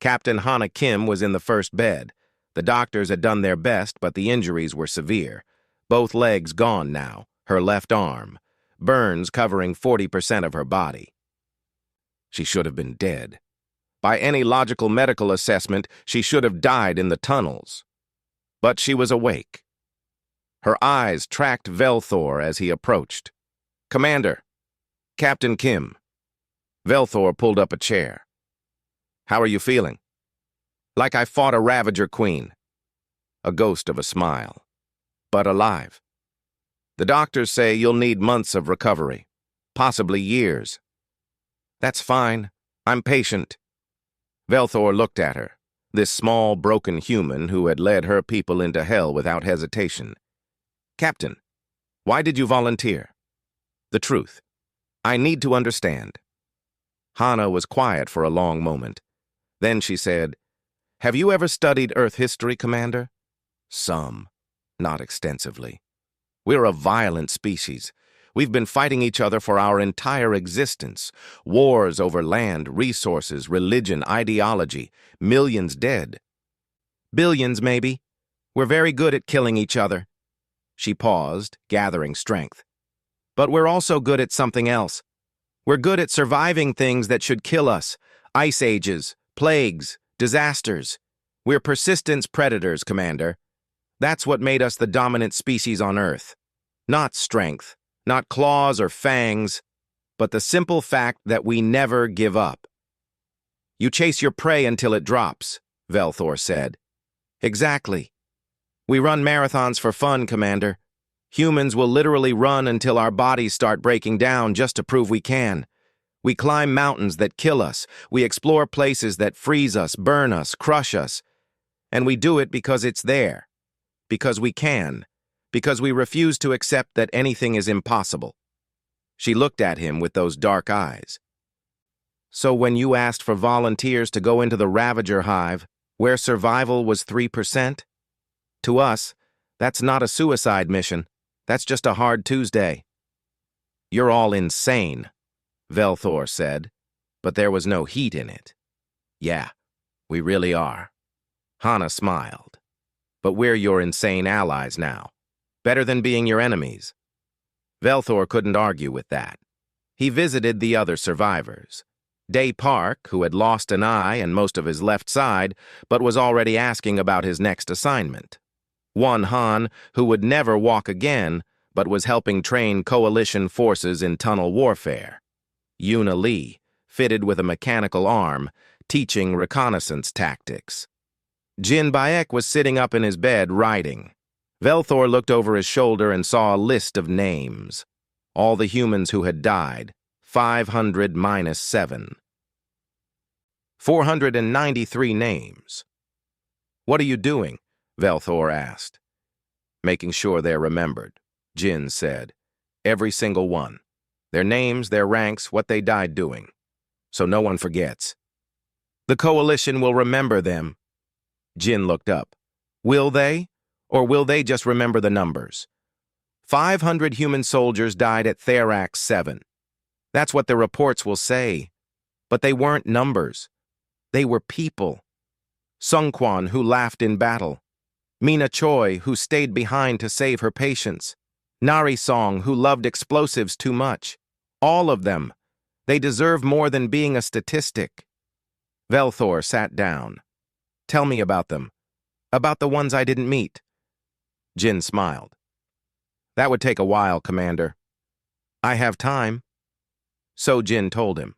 Captain Hana Kim was in the first bed. The doctors had done their best, but the injuries were severe. Both legs gone now, her left arm. Burns covering 40% of her body. She should have been dead. By any logical medical assessment, she should have died in the tunnels. But she was awake. Her eyes tracked Velthor as he approached. "Commander, Captain Kim." Velthor pulled up a chair. "How are you feeling?" "Like I fought a Ravager Queen." A ghost of a smile. "But alive." "The doctors say you'll need months of recovery, possibly years." "That's fine. I'm patient." Velthor looked at her, this small, broken human who had led her people into hell without hesitation. "Captain, why did you volunteer?" "The truth. I need to understand." Hana was quiet for a long moment. Then she said, "Have you ever studied Earth history, Commander?" "Some. Not extensively. We're a violent species. We've been fighting each other for our entire existence. Wars over land, resources, religion, ideology. Millions dead." "Billions, maybe. We're very good at killing each other." She paused, gathering strength. "But we're also good at something else. We're good at surviving things that should kill us. Ice ages, plagues, disasters. We're persistence predators, Commander. That's what made us the dominant species on Earth. Not strength, not claws or fangs, but the simple fact that we never give up." "You chase your prey until it drops," Velthor said. "Exactly. We run marathons for fun, Commander. Humans will literally run until our bodies start breaking down just to prove we can. We climb mountains that kill us. We explore places that freeze us, burn us, crush us. And we do it because it's there. Because we can. Because we refuse to accept that anything is impossible." She looked at him with those dark eyes. "So when you asked for volunteers to go into the Ravager Hive, where survival was 3%? To us, that's not a suicide mission. That's just a hard Tuesday." "You're all insane," Velthor said, but there was no heat in it. "Yeah, we really are." Hana smiled. "But we're your insane allies now. Better than being your enemies." Velthor couldn't argue with that. He visited the other survivors. Day Park, who had lost an eye and most of his left side, but was already asking about his next assignment. One Han, who would never walk again, but was helping train coalition forces in tunnel warfare. Yuna Lee, fitted with a mechanical arm, teaching reconnaissance tactics. Jin Baek was sitting up in his bed, writing. Velthor looked over his shoulder and saw a list of names. All the humans who had died, 500 minus 7. 493 names. "What are you doing?" Velthor asked. "Making sure they're remembered," Jin said. "Every single one. Their names, their ranks, what they died doing. So no one forgets." "The Coalition will remember them." Jin looked up. "Will they? Or will they just remember the numbers?" 500 human soldiers died at Therax 7. That's what the reports will say. But they weren't numbers. They were people. Sungkwan, who laughed in battle. Mina Choi, who stayed behind to save her patients. Nari Song, who loved explosives too much. All of them. They deserve more than being a statistic. Velthor sat down. "Tell me about them. About the ones I didn't meet." Jin smiled. "That would take a while, Commander." "I have time." So Jin told him.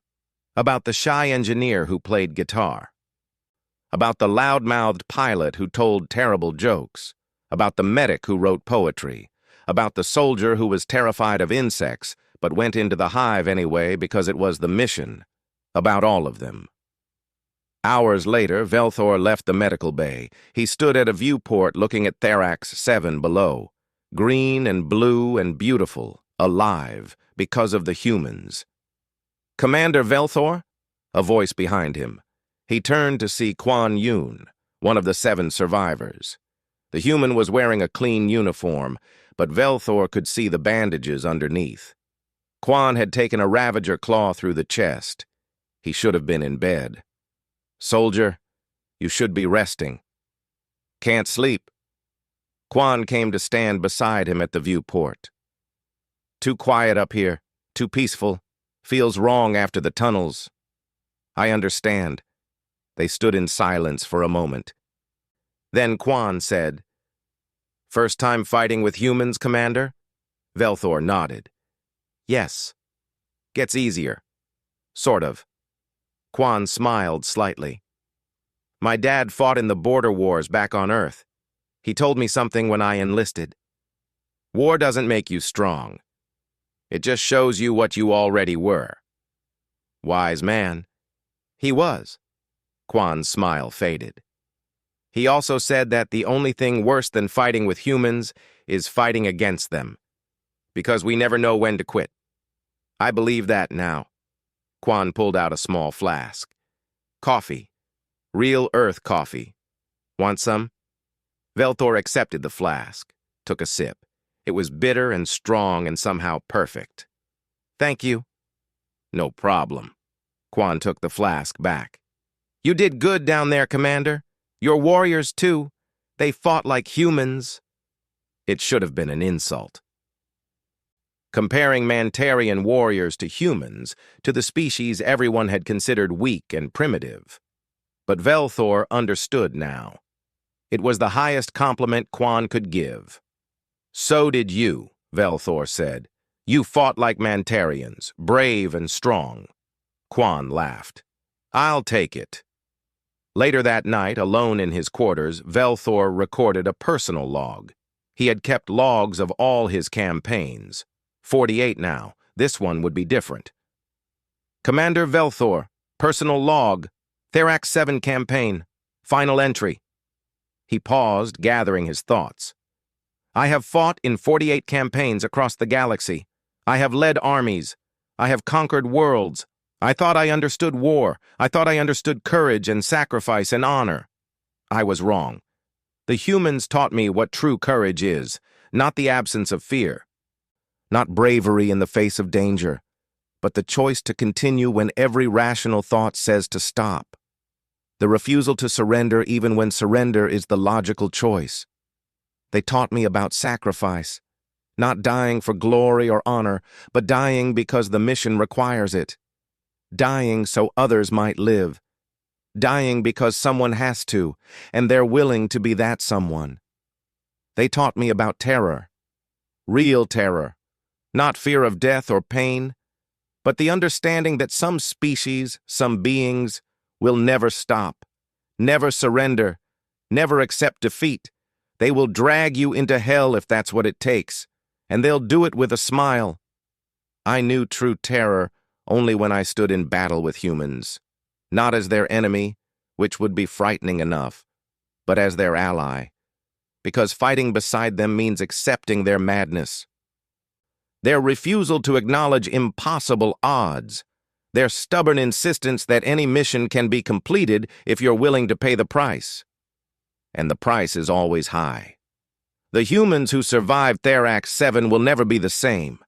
About the shy engineer who played guitar. About the loud-mouthed pilot who told terrible jokes. About the medic who wrote poetry. About the soldier who was terrified of insects, but went into the hive anyway because it was the mission. About all of them. Hours later, Velthor left the medical bay. He stood at a viewport looking at Therax 7 below. Green and blue and beautiful, alive, because of the humans. "Commander Velthor?" A voice behind him. He turned to see Quan Yun, one of the 7 survivors. The human was wearing a clean uniform, but Velthor could see the bandages underneath. Quan had taken a Ravager claw through the chest. He should have been in bed. "Soldier, you should be resting." "Can't sleep." Quan came to stand beside him at the viewport. "Too quiet up here, too peaceful. Feels wrong after the tunnels." "I understand." They stood in silence for a moment. Then Quan said, "First time fighting with humans, Commander?" Velthor nodded. "Yes." "Gets easier." "Sort of." Quan smiled slightly. "My dad fought in the border wars back on Earth. He told me something when I enlisted. War doesn't make you strong. It just shows you what you already were." "Wise man." "He was." Quan's smile faded. "He also said that the only thing worse than fighting with humans is fighting against them. Because we never know when to quit. I believe that now." Quan pulled out a small flask. "Coffee. Real Earth coffee. Want some?" Velthor accepted the flask, took a sip. It was bitter and strong and somehow perfect. "Thank you." "No problem." Quan took the flask back. "You did good down there, Commander. Your warriors, too. They fought like humans." It should have been an insult. Comparing Mantarian warriors to humans, to the species everyone had considered weak and primitive. But Velthor understood now. It was the highest compliment Quan could give. "So did you," Velthor said. "You fought like Mantarians, brave and strong." Quan laughed. "I'll take it." Later that night, alone in his quarters, Velthor recorded a personal log. He had kept logs of all his campaigns. 48 now. This one would be different. "Commander Velthor, personal log, Therax 7 campaign, final entry." He paused, gathering his thoughts. "I have fought in 48 campaigns across the galaxy. I have led armies. I have conquered worlds. I thought I understood war. I thought I understood courage and sacrifice and honor. I was wrong. The humans taught me what true courage is, not the absence of fear. Not bravery in the face of danger, but the choice to continue when every rational thought says to stop. The refusal to surrender even when surrender is the logical choice. They taught me about sacrifice, not dying for glory or honor, but dying because the mission requires it. dying so others might live, dying because someone has to, and they're willing to be that someone. They taught me about terror, real terror, not fear of death or pain, but the understanding that some species, some beings, will never stop, never surrender, never accept defeat. They will drag you into hell if that's what it takes, and they'll do it with a smile. I knew true terror only when I stood in battle with humans, not as their enemy, which would be frightening enough, but as their ally, because fighting beside them means accepting their madness. Their refusal to acknowledge impossible odds, their stubborn insistence that any mission can be completed if you're willing to pay the price. And the price is always high. The humans who survived Therax 7 will never be the same.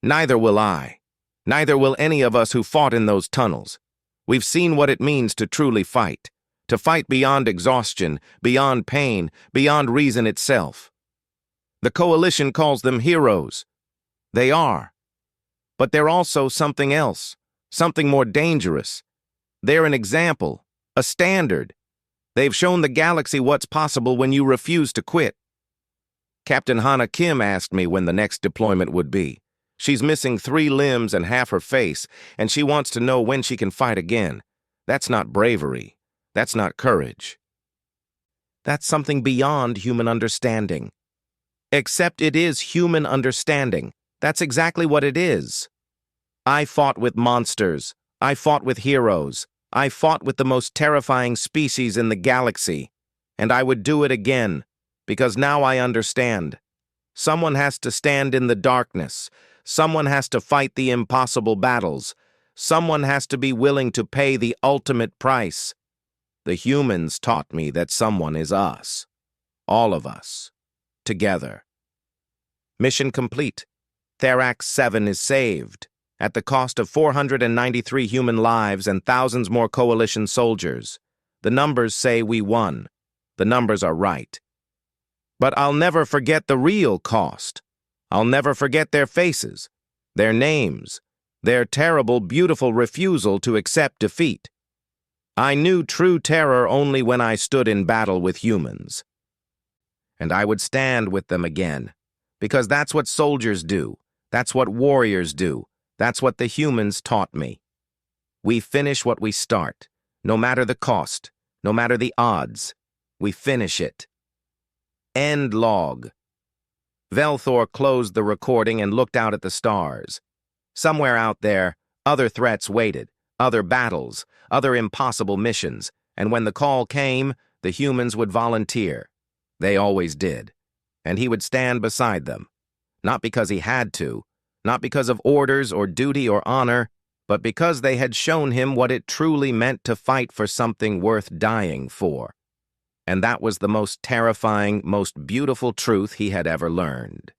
Neither will I. Neither will any of us who fought in those tunnels. We've seen what it means to truly fight. To fight beyond exhaustion, beyond pain, beyond reason itself. The Coalition calls them heroes. They are. But they're also something else, something more dangerous. They're an example, a standard. They've shown the galaxy what's possible when you refuse to quit. Captain Hana Kim asked me when the next deployment would be. She's missing 3 limbs and half her face, and she wants to know when she can fight again. That's not bravery. That's not courage. That's something beyond human understanding. Except it is human understanding. That's exactly what it is. I fought with monsters. I fought with heroes. I fought with the most terrifying species in the galaxy. And I would do it again, because now I understand. Someone has to stand in the darkness. Someone has to fight the impossible battles. Someone has to be willing to pay the ultimate price. The humans taught me that someone is us. All of us. Together. Mission complete. Therax 7 is saved, at the cost of 493 human lives and thousands more Coalition soldiers. The numbers say we won. The numbers are right. But I'll never forget the real cost. I'll never forget their faces, their names, their terrible, beautiful refusal to accept defeat. I knew true terror only when I stood in battle with humans. And I would stand with them again, because that's what soldiers do. That's what warriors do. That's what the humans taught me. We finish what we start, no matter the cost, no matter the odds. We finish it. End log. Velthor closed the recording and looked out at the stars. Somewhere out there, other threats waited, other battles, other impossible missions, and when the call came, the humans would volunteer. They always did. And he would stand beside them. Not because he had to, not because of orders or duty or honor, but because they had shown him what it truly meant to fight for something worth dying for. And that was the most terrifying, most beautiful truth he had ever learned.